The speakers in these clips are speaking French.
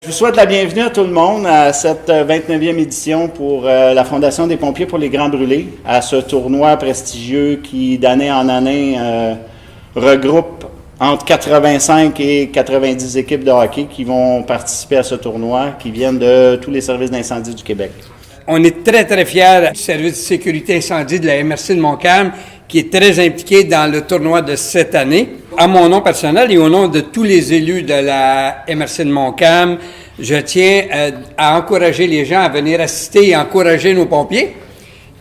Je vous souhaite la bienvenue à tout le monde à cette 29e édition pour la Fondation des pompiers pour les Grands Brûlés, à ce tournoi prestigieux qui, d'année en année, regroupe entre 85 et 90 équipes de hockey qui vont participer à ce tournoi, qui viennent de tous les services d'incendie du Québec. On est très, très fiers du service de sécurité incendie de la MRC de Montcalm, qui est très impliqué dans le tournoi de cette année. À mon nom personnel et au nom de tous les élus de la MRC de Montcalm, je tiens à encourager les gens à venir assister et encourager nos pompiers.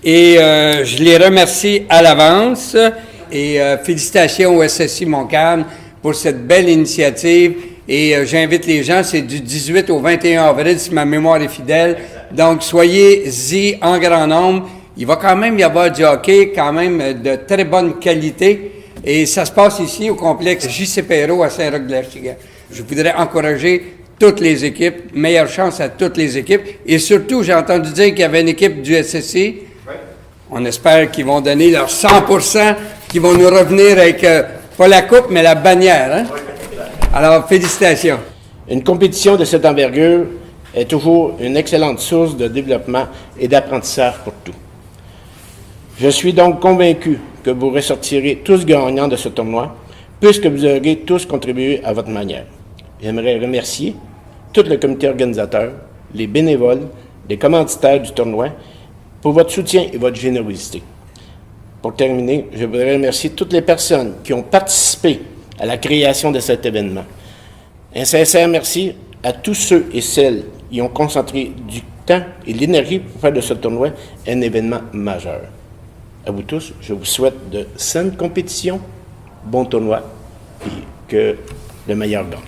Et je les remercie à l'avance et félicitations au SSI Montcalm pour cette belle initiative. Et j'invite les gens, c'est du 18 au 21 avril, si ma mémoire est fidèle. Donc, soyez-y en grand nombre. Il va quand même y avoir du hockey, quand même de très bonne qualité. Et ça se passe ici au complexe J.C. Perreault à Saint-Roch-de-la-Chigua. Je voudrais encourager toutes les équipes, meilleure chance à toutes les équipes. Et surtout, j'ai entendu dire qu'il y avait une équipe du SSI. On espère qu'ils vont donner leur 100%, qu'ils vont nous revenir avec, pas la coupe, mais la bannière. Hein? Alors, félicitations. Une compétition de cette envergure est toujours une excellente source de développement et d'apprentissage pour tous. Je suis donc convaincu que vous ressortirez tous gagnants de ce tournoi, puisque vous aurez tous contribué à votre manière. J'aimerais remercier tout le comité organisateur, les bénévoles, les commanditaires du tournoi, pour votre soutien et votre générosité. Pour terminer, je voudrais remercier toutes les personnes qui ont participé à la création de cet événement. Un sincère merci à tous ceux et celles qui ont concentré du temps et l'énergie pour faire de ce tournoi un événement majeur. À vous tous, je vous souhaite de saines compétitions, bon tournoi et que le meilleur gagne.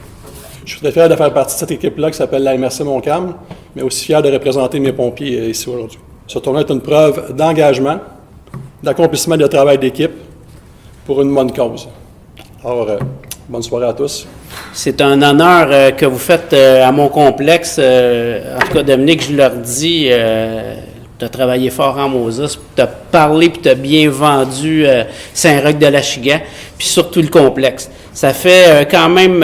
Je suis très fier de faire partie de cette équipe-là qui s'appelle la MRC Montcalm, mais aussi fier de représenter mes pompiers ici aujourd'hui. Ce tournoi est une preuve d'engagement, d'accomplissement de travail d'équipe pour une bonne cause. Alors, bonne soirée à tous. C'est un honneur que vous faites à mon complexe. En tout cas, Dominique, je leur dis, tu as travaillé fort en Moses, tu as parlé puis tu as bien vendu Saint-Roch-de-la-Chigua, puis surtout le complexe. Ça fait quand même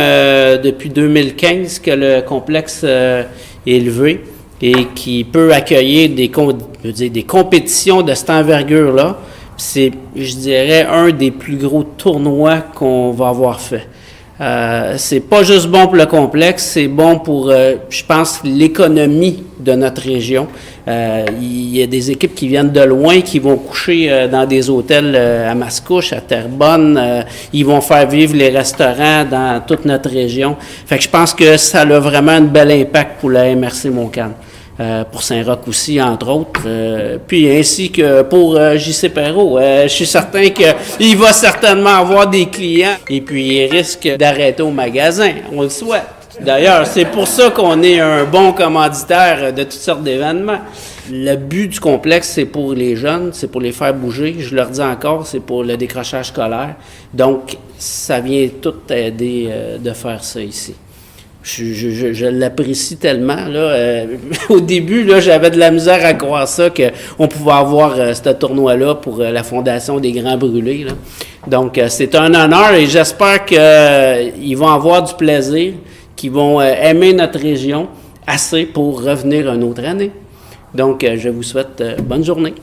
depuis 2015 que le complexe est élevé et qui peut accueillir des compétitions de cette envergure-là. C'est, je dirais, un des plus gros tournois qu'on va avoir fait. C'est pas juste bon pour le complexe, c'est bon pour, je pense, l'économie de notre région. Il y a des équipes qui viennent de loin, qui vont coucher dans des hôtels à Mascouche, à Terrebonne. Ils vont faire vivre les restaurants dans toute notre région. Fait que je pense que ça a vraiment un bel impact pour la MRC Montcalm. Pour Saint-Roch aussi, entre autres, puis ainsi que pour J.C. Perreault. Je suis certain qu'il va certainement avoir des clients et puis il risque d'arrêter au magasin. On le souhaite. D'ailleurs, c'est pour ça qu'on est un bon commanditaire de toutes sortes d'événements. Le but du complexe, c'est pour les jeunes, c'est pour les faire bouger. Je leur dis encore, c'est pour le décrochage scolaire. Donc, ça vient tout aider de faire ça ici. Je l'apprécie tellement. Là. Au début, là, j'avais de la misère à croire ça, qu'on pouvait avoir ce tournoi-là pour la Fondation des Grands Brûlés. Là. Donc, c'est un honneur et j'espère qu'ils vont avoir du plaisir, qu'ils vont aimer notre région assez pour revenir une autre année. Donc, je vous souhaite bonne journée.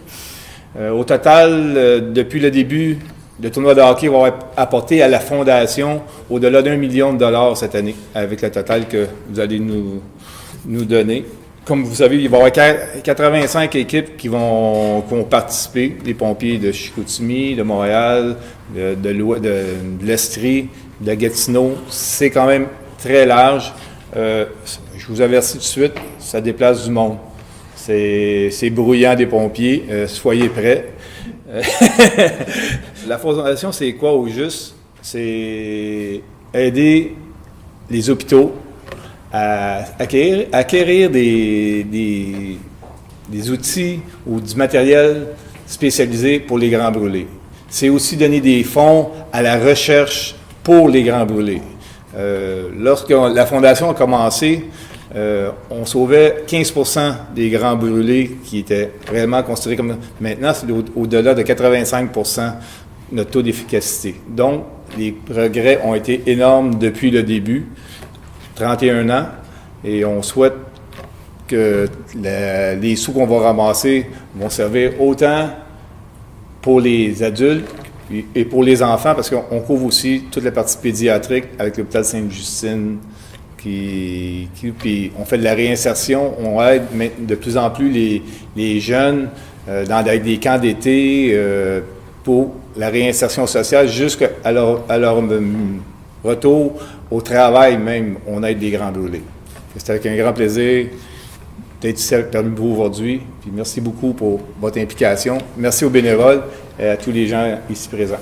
Au total, depuis le début, le tournoi de hockey va apporter à la Fondation au-delà d'1 million de dollars cette année, avec le total que vous allez nous donner. Comme vous savez, il va y avoir 85 équipes qui vont participer, les pompiers de Chicoutimi, de Montréal, de l'Estrie, de Gatineau. C'est quand même très large. Je vous avertis tout de suite, ça déplace du monde. C'est brouillant des pompiers, soyez prêts. La Fondation, c'est quoi au juste? C'est aider les hôpitaux à acquérir des outils ou du matériel spécialisé pour les grands brûlés. C'est aussi donner des fonds à la recherche pour les grands brûlés. Lorsque la Fondation a commencé, on sauvait 15% des grands brûlés qui étaient réellement considérés comme... Maintenant, c'est au-delà de 85% notre taux d'efficacité. Donc, les progrès ont été énormes depuis le début, 31 ans, et on souhaite que les sous qu'on va ramasser vont servir autant pour les adultes et pour les enfants, parce qu'on couvre aussi toute la partie pédiatrique avec l'hôpital Sainte-Justine, puis on fait de la réinsertion, on aide de plus en plus les jeunes avec des camps d'été pour la réinsertion sociale jusqu'à leur retour au travail même, on aide des grands brûlés. C'est avec un grand plaisir d'être ici parmi vous aujourd'hui. Puis merci beaucoup pour votre implication. Merci aux bénévoles et à tous les gens ici présents.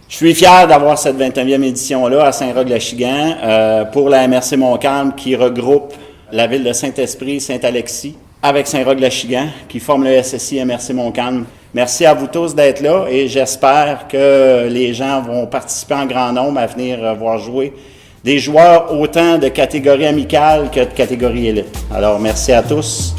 Je suis fier d'avoir cette 29e édition-là à Saint-Roch-le-Chigan pour la MRC Montcalm qui regroupe la ville de Saint-Esprit, Saint-Alexis avec Saint-Roch-le-Chigan qui forme le SSI MRC Montcalm. Merci à vous tous d'être là et j'espère que les gens vont participer en grand nombre à venir voir jouer des joueurs autant de catégorie amicale que de catégorie élite. Alors, merci à tous.